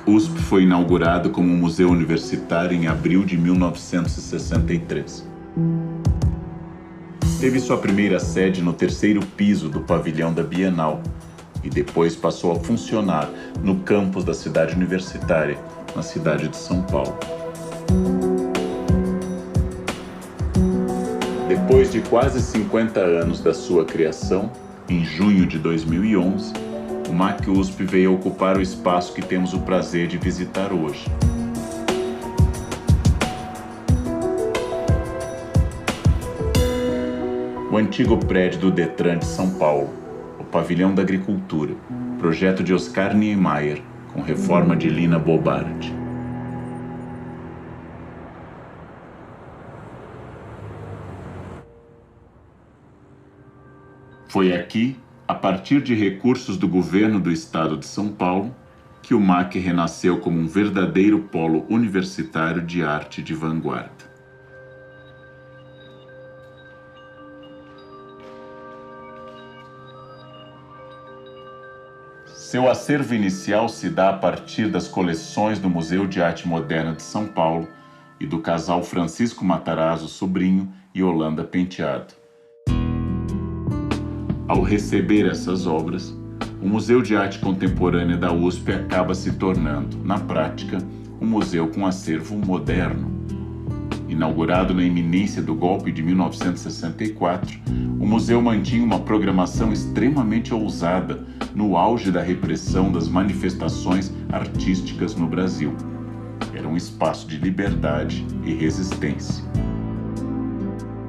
USP foi inaugurado como um museu universitário em abril de 1963. Teve sua primeira sede no terceiro piso do pavilhão da Bienal e depois passou a funcionar no campus da cidade universitária, na cidade de São Paulo. Depois de quase 50 anos da sua criação, em junho de 2011, o MAC USP veio ocupar o espaço que temos o prazer de visitar hoje. O antigo prédio do Detran de São Paulo, o Pavilhão da Agricultura, projeto de Oscar Niemeyer, com reforma de Lina Bobardi. Foi aqui, a partir de recursos do governo do estado de São Paulo, que o MAC renasceu como um verdadeiro polo universitário de arte de vanguarda. Seu acervo inicial se dá a partir das coleções do Museu de Arte Moderna de São Paulo e do casal Francisco Matarazzo Sobrinho e Holanda Penteado. Ao receber essas obras, o Museu de Arte Contemporânea da USP acaba se tornando, na prática, um museu com acervo moderno. Inaugurado na iminência do golpe de 1964, o museu mantinha uma programação extremamente ousada no auge da repressão das manifestações artísticas no Brasil. Era um espaço de liberdade e resistência.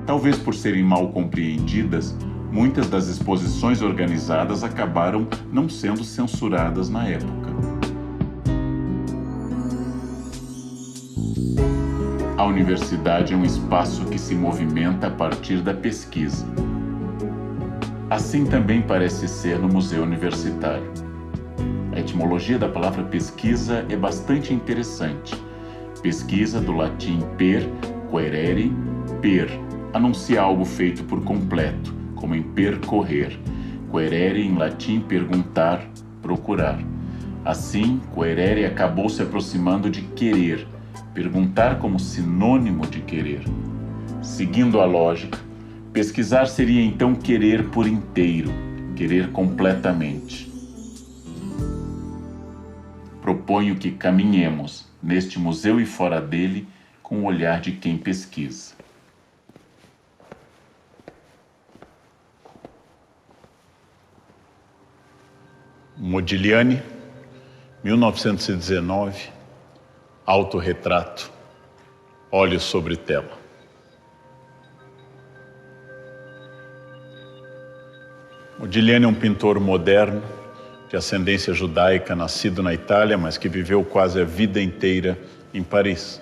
Talvez por serem mal compreendidas, muitas das exposições organizadas acabaram não sendo censuradas na época. A universidade é um espaço que se movimenta a partir da pesquisa. Assim também parece ser no museu universitário. A etimologia da palavra pesquisa é bastante interessante. Pesquisa do latim per, quaerere, per, anuncia algo feito por completo, como em percorrer. Quaerere em latim perguntar, procurar. Assim, quaerere acabou se aproximando de querer, perguntar como sinônimo de querer. Seguindo a lógica, pesquisar seria então querer por inteiro, querer completamente. Proponho que caminhemos, neste museu e fora dele, com o olhar de quem pesquisa. Modigliani, 1919, autorretrato, olhos sobre tela. Modigliani é um pintor moderno, de ascendência judaica, nascido na Itália, mas que viveu quase a vida inteira em Paris,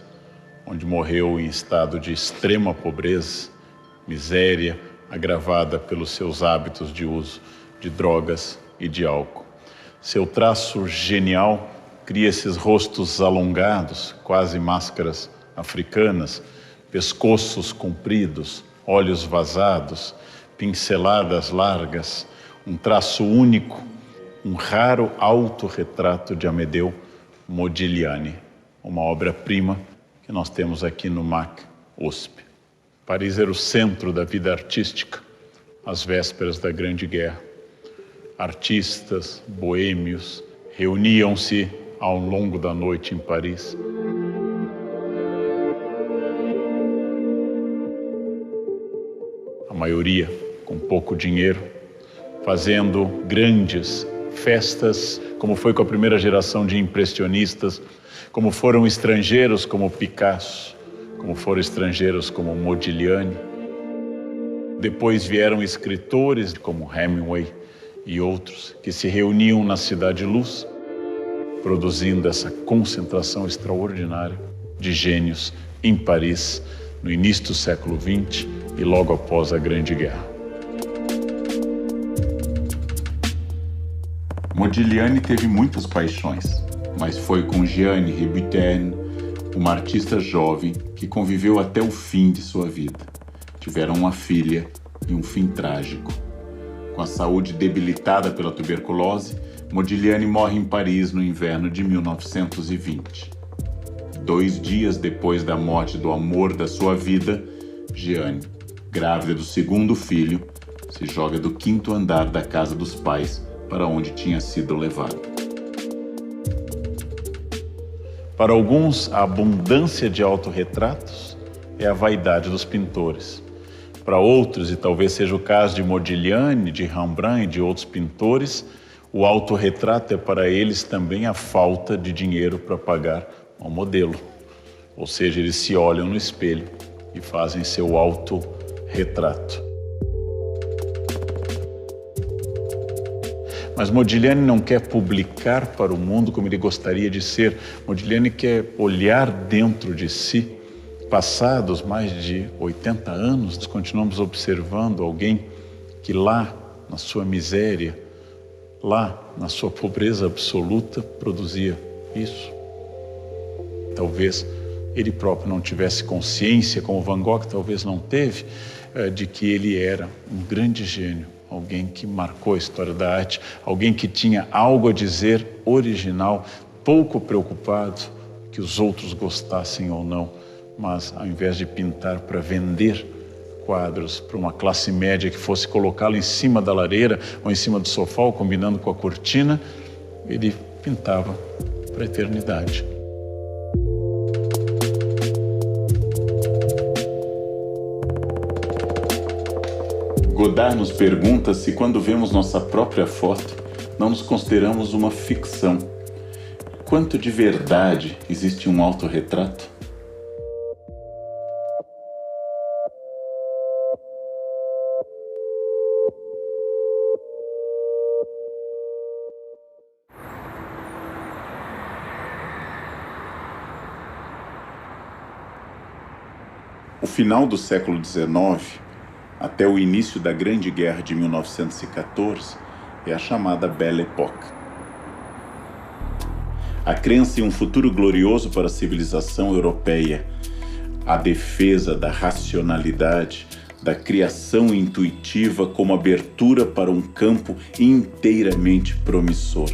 onde morreu em estado de extrema pobreza, miséria, agravada pelos seus hábitos de uso de drogas e de álcool. Seu traço genial cria esses rostos alongados, quase máscaras africanas, pescoços compridos, olhos vazados, pinceladas largas, um traço único, um raro autorretrato de Amedeo Modigliani, uma obra-prima que nós temos aqui no MAC USP. Paris era o centro da vida artística, às vésperas da Grande Guerra. Artistas, boêmios, reuniam-se ao longo da noite em Paris. A maioria com pouco dinheiro, fazendo grandes festas, como foi com a primeira geração de impressionistas, como foram estrangeiros como Picasso, como foram estrangeiros como Modigliani. Depois vieram escritores como Hemingway e outros que se reuniam na Cidade Luz, produzindo essa concentração extraordinária de gênios em Paris no início do século XX e logo após a Grande Guerra. Modigliani teve muitas paixões, mas foi com Jeanne Hébuterne, uma artista jovem que conviveu até o fim de sua vida. Tiveram uma filha e um fim trágico. Com a saúde debilitada pela tuberculose, Modigliani morre em Paris no inverno de 1920. 2 dias depois da morte do amor da sua vida, Jeanne, grávida do segundo filho, se joga do 5º andar da casa dos pais para onde tinha sido levada. Para alguns, a abundância de autorretratos é a vaidade dos pintores. Para outros, e talvez seja o caso de Modigliani, de Rembrandt e de outros pintores, o autorretrato é para eles também a falta de dinheiro para pagar um modelo. Ou seja, eles se olham no espelho e fazem seu autorretrato. Mas Modigliani não quer publicar para o mundo como ele gostaria de ser. Modigliani quer olhar dentro de si. Passados mais de 80 anos, nós continuamos observando alguém que lá, na sua miséria, lá, na sua pobreza absoluta, produzia isso. Talvez ele próprio não tivesse consciência, como Van Gogh talvez não teve, de que ele era um grande gênio, alguém que marcou a história da arte, alguém que tinha algo a dizer original, pouco preocupado que os outros gostassem ou não, mas ao invés de pintar para vender quadros para uma classe média que fosse colocá-lo em cima da lareira ou em cima do sofá, ou combinando com a cortina, ele pintava para a eternidade. Godard nos pergunta se, quando vemos nossa própria foto, não nos consideramos uma ficção. Quanto de verdade existe em um autorretrato? O final do século XIX, até o início da Grande Guerra de 1914, é a chamada Belle Époque. A crença em um futuro glorioso para a civilização europeia, a defesa da racionalidade, da criação intuitiva como abertura para um campo inteiramente promissor.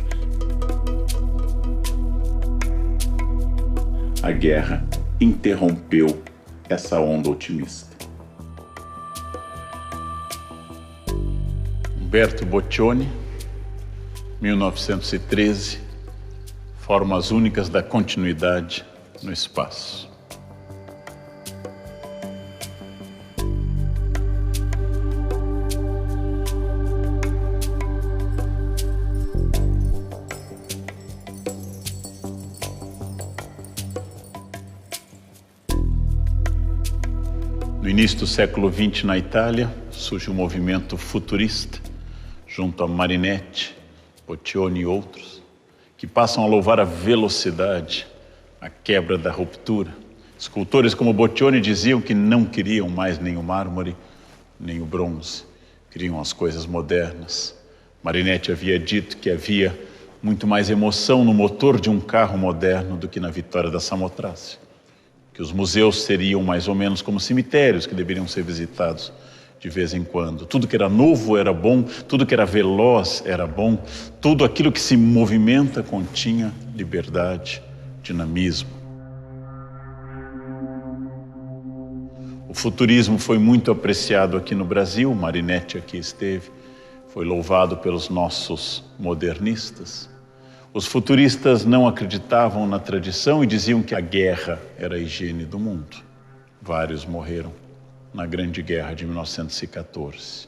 A guerra interrompeu essa onda otimista. Umberto Boccioni, 1913, Formas únicas da continuidade no espaço. No início do século XX, na Itália, surge um movimento futurista, junto a Marinetti, Boccioni e outros, que passam a louvar a velocidade, a quebra da ruptura. Escultores como Boccioni diziam que não queriam mais nem o mármore, nem o bronze, queriam as coisas modernas. Marinetti havia dito que havia muito mais emoção no motor de um carro moderno do que na vitória da Samothrace, que os museus seriam mais ou menos como cemitérios que deveriam ser visitados de vez em quando. Tudo que era novo era bom, tudo que era veloz era bom, tudo aquilo que se movimenta continha liberdade, dinamismo. O futurismo foi muito apreciado aqui no Brasil, Marinetti aqui esteve, foi louvado pelos nossos modernistas. Os futuristas não acreditavam na tradição e diziam que a guerra era a higiene do mundo. Vários morreram na Grande Guerra de 1914.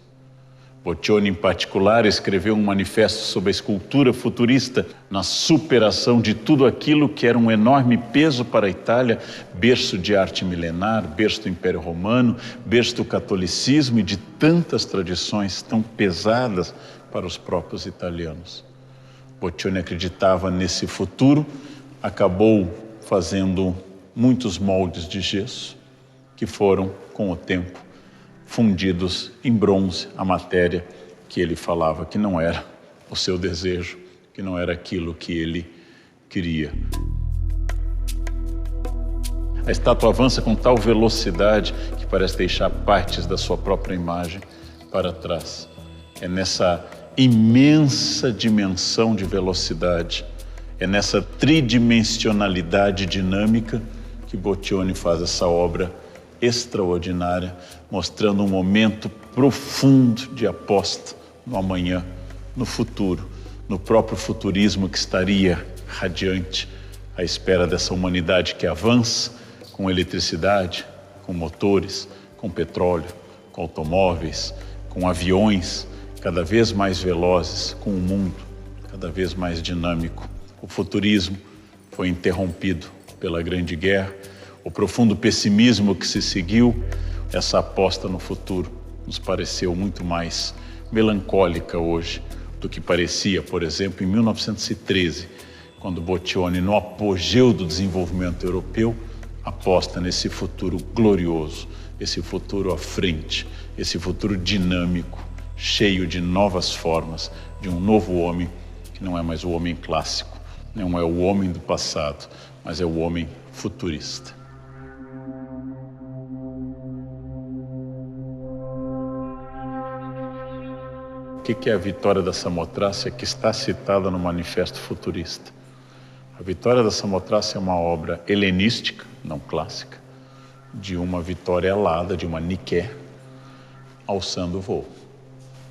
Boccioni, em particular, escreveu um manifesto sobre a escultura futurista na superação de tudo aquilo que era um enorme peso para a Itália, berço de arte milenar, berço do Império Romano, berço do catolicismo e de tantas tradições tão pesadas para os próprios italianos. Boccioni acreditava nesse futuro, acabou fazendo muitos moldes de gesso que foram, com o tempo, fundidos em bronze, a matéria que ele falava que não era o seu desejo, que não era aquilo que ele queria. A estátua avança com tal velocidade que parece deixar partes da sua própria imagem para trás. É nessa imensa dimensão de velocidade. É nessa tridimensionalidade dinâmica que Boccioni faz essa obra extraordinária, mostrando um momento profundo de aposta no amanhã, no futuro, no próprio futurismo que estaria radiante à espera dessa humanidade que avança com eletricidade, com motores, com petróleo, com automóveis, com aviões cada vez mais velozes, com um mundo cada vez mais dinâmico. O futurismo foi interrompido pela Grande Guerra, o profundo pessimismo que se seguiu, essa aposta no futuro nos pareceu muito mais melancólica hoje do que parecia, por exemplo, em 1913, quando Boccioni, no apogeu do desenvolvimento europeu, aposta nesse futuro glorioso, esse futuro à frente, esse futuro dinâmico, cheio de novas formas, de um novo homem, que não é mais o homem clássico, não é o homem do passado, mas é o homem futurista. O que é a vitória da Samotrácia que está citada no Manifesto Futurista? A Vitória da Samotrácia é uma obra helenística, não clássica, de uma vitória alada, de uma Nike, alçando o voo.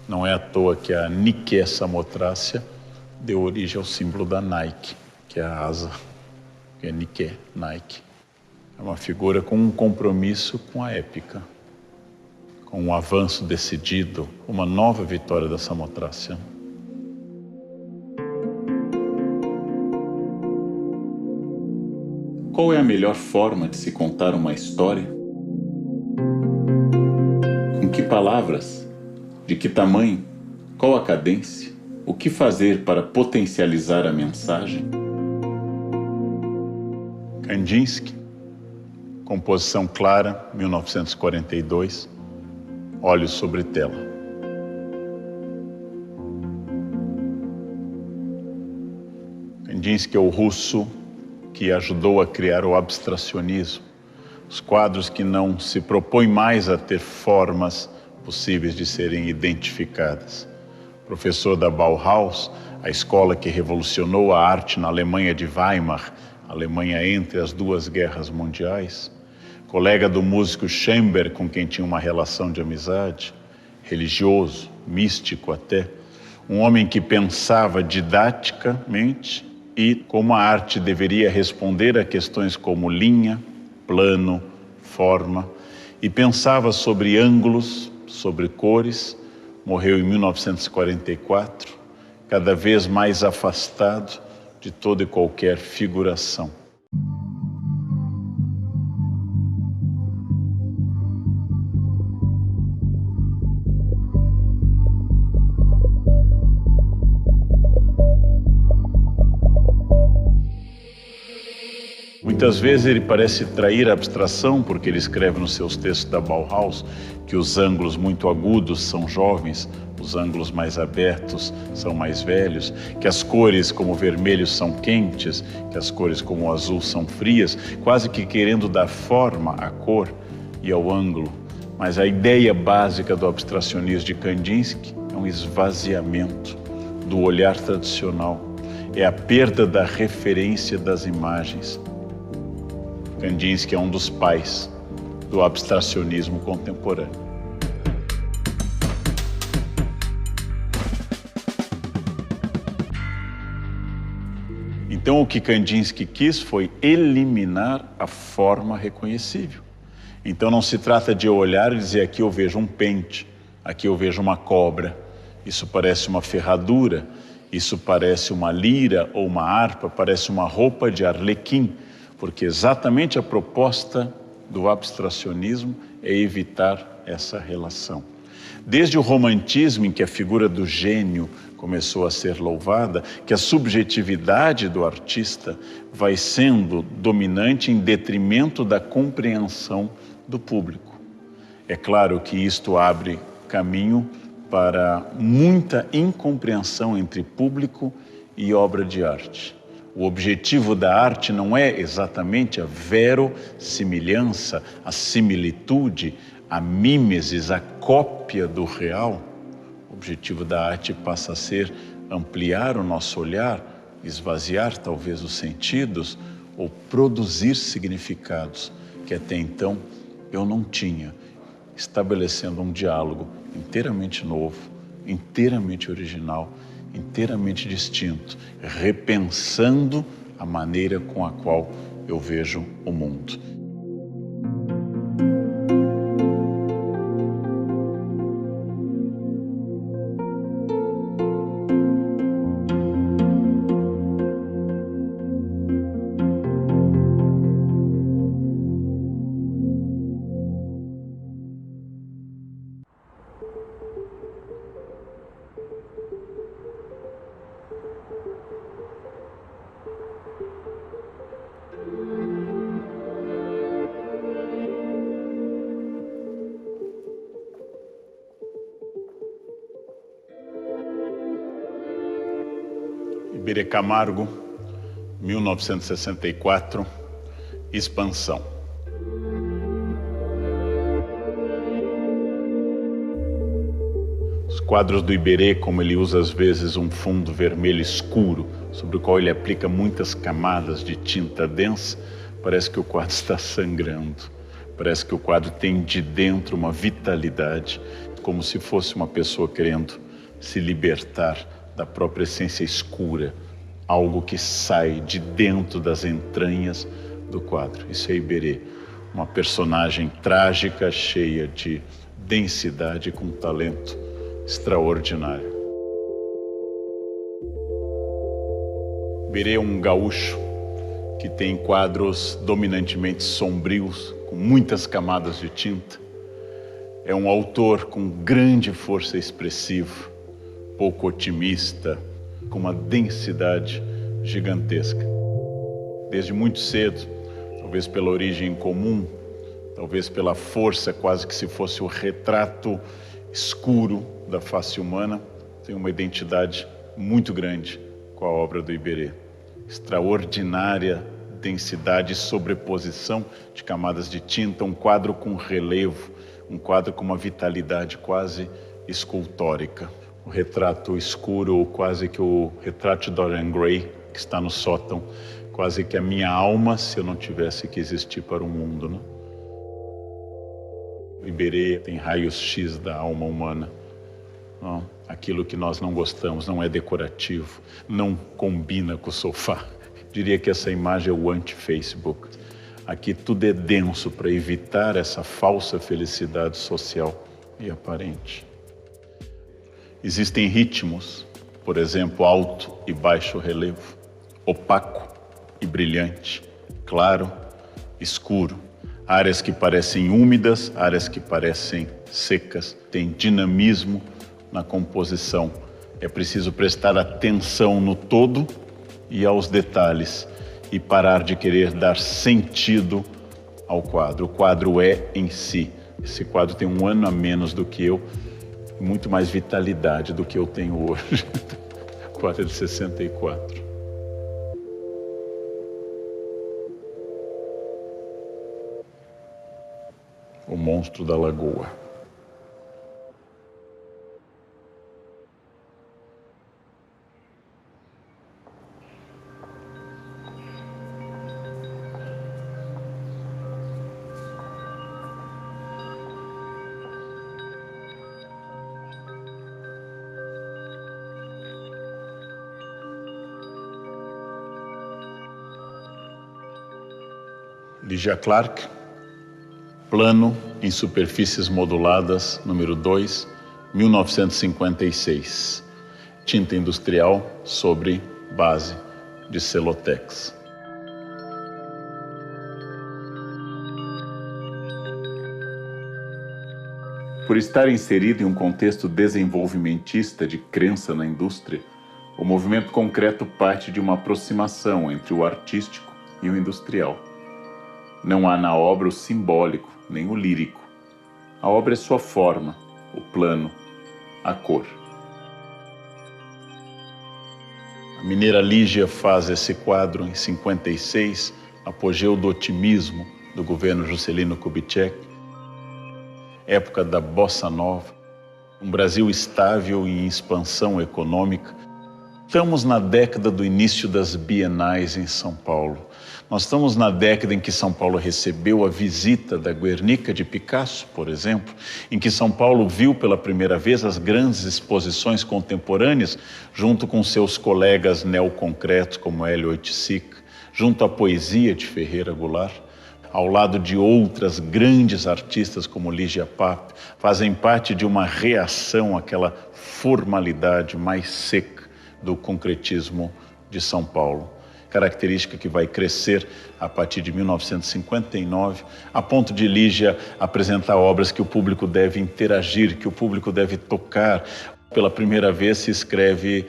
Não é à toa que a Nike Samotrácia deu origem ao símbolo da Nike, que é a asa, que é Nike, Nike. É uma figura com um compromisso com a épica, com um avanço decidido, uma nova vitória da Samotrácia. Qual é a melhor forma de se contar uma história? Com que palavras? De que tamanho? Qual a cadência? O que fazer para potencializar a mensagem? Kandinsky, composição clara, 1942, Olhos sobre tela. Kandinsky é o russo que ajudou a criar o abstracionismo, os quadros que não se propõem mais a ter formas possíveis de serem identificadas. Professor da Bauhaus, a escola que revolucionou a arte na Alemanha de Weimar, Alemanha entre as duas guerras mundiais. Colega do músico Schoenberg, com quem tinha uma relação de amizade, religioso, místico até, um homem que pensava didaticamente e como a arte deveria responder a questões como linha, plano, forma, e pensava sobre ângulos, sobre cores. Morreu em 1944, cada vez mais afastado de toda e qualquer figuração. Muitas vezes ele parece trair a abstração, porque ele escreve nos seus textos da Bauhaus que os ângulos muito agudos são jovens, os ângulos mais abertos são mais velhos, que as cores como o vermelho são quentes, que as cores como o azul são frias, quase que querendo dar forma à cor e ao ângulo. Mas a ideia básica do abstracionismo de Kandinsky é um esvaziamento do olhar tradicional, é a perda da referência das imagens. Kandinsky é um dos pais do abstracionismo contemporâneo. Então, o que Kandinsky quis foi eliminar a forma reconhecível. Então, não se trata de eu olhar e dizer: aqui eu vejo um pente, aqui eu vejo uma cobra, isso parece uma ferradura, isso parece uma lira ou uma harpa, parece uma roupa de arlequim. Porque exatamente a proposta do abstracionismo é evitar essa relação. Desde o romantismo, em que a figura do gênio começou a ser louvada, que a subjetividade do artista vai sendo dominante em detrimento da compreensão do público. É claro que isto abre caminho para muita incompreensão entre público e obra de arte. O objetivo da arte não é exatamente a verossimilhança, a similitude, a mímesis, a cópia do real. O objetivo da arte passa a ser ampliar o nosso olhar, esvaziar talvez os sentidos ou produzir significados que até então eu não tinha, estabelecendo um diálogo inteiramente novo, inteiramente original, inteiramente distinto, repensando a maneira com a qual eu vejo o mundo. Iberê Camargo, 1964, Expansão. Os quadros do Iberê, como ele usa às vezes um fundo vermelho escuro, sobre o qual ele aplica muitas camadas de tinta densa, parece que o quadro está sangrando. Parece que o quadro tem de dentro uma vitalidade, como se fosse uma pessoa querendo se libertar da própria essência escura, algo que sai de dentro das entranhas do quadro. Isso é Iberê, uma personagem trágica, cheia de densidade, com um talento extraordinário. Iberê é um gaúcho que tem quadros dominantemente sombrios, com muitas camadas de tinta. É um autor com grande força expressiva, pouco otimista, com uma densidade gigantesca. Desde muito cedo, talvez pela origem comum, talvez pela força, quase que se fosse o retrato escuro da face humana, tem uma identidade muito grande com a obra do Iberê. Extraordinária densidade e sobreposição de camadas de tinta, um quadro com relevo, um quadro com uma vitalidade quase escultórica. O retrato escuro, ou quase que o retrato de Dorian Gray, que está no sótão, quase que a minha alma, se eu não tivesse que existir para o mundo, né? O Iberê tem raios X da alma humana. Não? Aquilo que nós não gostamos não é decorativo, não combina com o sofá. Diria que essa imagem é o anti-Facebook. Aqui tudo é denso para evitar essa falsa felicidade social e aparente. Existem ritmos, por exemplo, alto e baixo relevo, opaco e brilhante, claro, escuro, áreas que parecem úmidas, áreas que parecem secas, tem dinamismo na composição. É preciso prestar atenção no todo e aos detalhes e parar de querer dar sentido ao quadro. O quadro é em si. Esse quadro tem 1 ano a menos do que eu, muito mais vitalidade do que eu tenho hoje. O quadro é de 64. O Monstro da Lagoa. Lygia Clark, Plano em Superfícies Moduladas, número 2, 1956. Tinta industrial sobre base de Celotex. Por estar inserido em um contexto desenvolvimentista de crença na indústria, o movimento concreto parte de uma aproximação entre o artístico e o industrial. Não há na obra o simbólico, nem o lírico. A obra é sua forma, o plano, a cor. A mineira Lygia faz esse quadro em 56, apogeu do otimismo do governo Juscelino Kubitschek, época da Bossa Nova, um Brasil estável e em expansão econômica. Estamos na década do início das bienais em São Paulo. Nós estamos na década em que São Paulo recebeu a visita da Guernica de Picasso, por exemplo, em que São Paulo viu pela primeira vez as grandes exposições contemporâneas, junto com seus colegas neoconcretos como Hélio Oiticic, junto à poesia de Ferreira Goulart, ao lado de outras grandes artistas como Lígia Pape, fazem parte de uma reação àquela formalidade mais seca do concretismo de São Paulo. Característica que vai crescer a partir de 1959, a ponto de Lígia apresentar obras que o público deve interagir, que o público deve tocar. Pela primeira vez se escreve,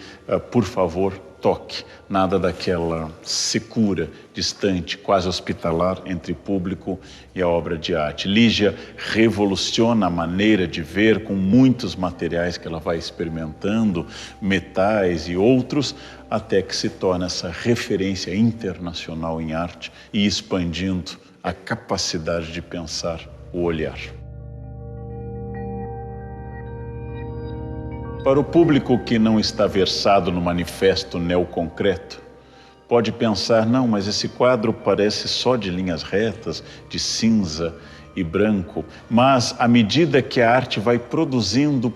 por favor, toque. Nada daquela secura, distante, quase hospitalar entre público e a obra de arte. Lígia revoluciona a maneira de ver com muitos materiais que ela vai experimentando, metais e outros, até que se torna essa referência internacional em arte e expandindo a capacidade de pensar o olhar. Para o público que não está versado no manifesto neoconcreto, pode pensar, não, mas esse quadro parece só de linhas retas, de cinza e branco. Mas à medida que a arte vai produzindo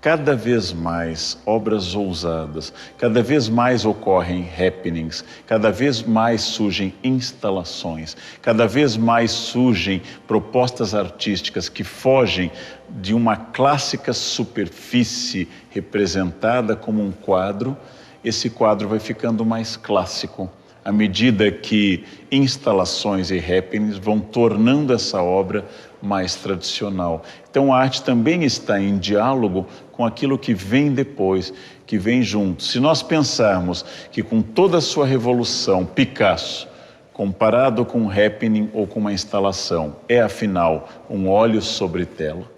cada vez mais obras ousadas, cada vez mais ocorrem happenings, cada vez mais surgem instalações, cada vez mais surgem propostas artísticas que fogem de uma clássica superfície representada como um quadro. Esse quadro vai ficando mais clássico, à medida que instalações e happenings vão tornando essa obra mais tradicional. Então a arte também está em diálogo com aquilo que vem depois, que vem junto. Se nós pensarmos que com toda a sua revolução, Picasso, comparado com um happening ou com uma instalação, é afinal um óleo sobre tela.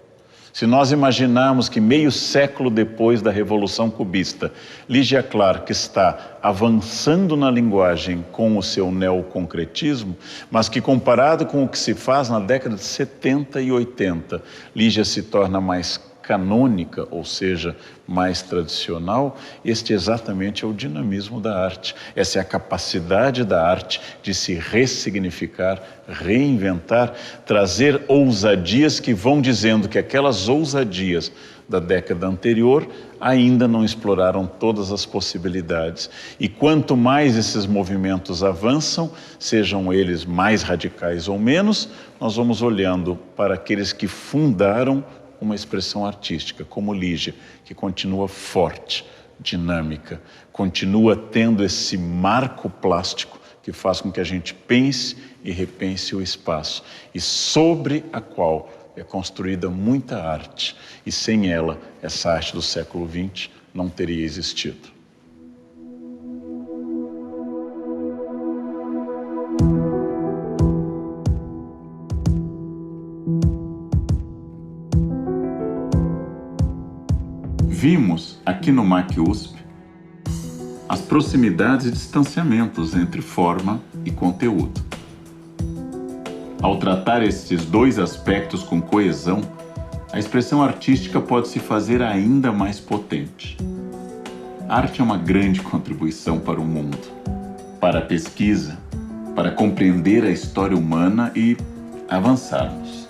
Se nós imaginarmos que meio século depois da Revolução Cubista, Lígia Clark está avançando na linguagem com o seu neoconcretismo, mas que comparado com o que se faz na década de 70 e 80, Lígia se torna mais canônica, ou seja, mais tradicional, este exatamente é o dinamismo da arte. Essa é a capacidade da arte de se ressignificar, reinventar, trazer ousadias que vão dizendo que aquelas ousadias da década anterior ainda não exploraram todas as possibilidades. E quanto mais esses movimentos avançam, sejam eles mais radicais ou menos, nós vamos olhando para aqueles que fundaram uma expressão artística, como Lígia, que continua forte, dinâmica, continua tendo esse marco plástico que faz com que a gente pense e repense o espaço, e sobre a qual é construída muita arte, e sem ela, essa arte do século XX não teria existido. Vimos aqui no MAC USP as proximidades e distanciamentos entre forma e conteúdo. Ao tratar esses dois aspectos com coesão, a expressão artística pode se fazer ainda mais potente. A arte é uma grande contribuição para o mundo, para a pesquisa, para compreender a história humana e avançarmos.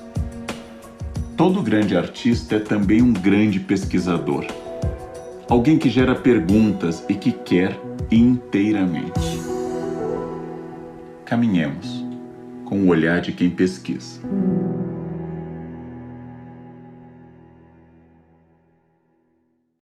Todo grande artista é também um grande pesquisador. Alguém que gera perguntas e que quer inteiramente. Caminhemos com o olhar de quem pesquisa.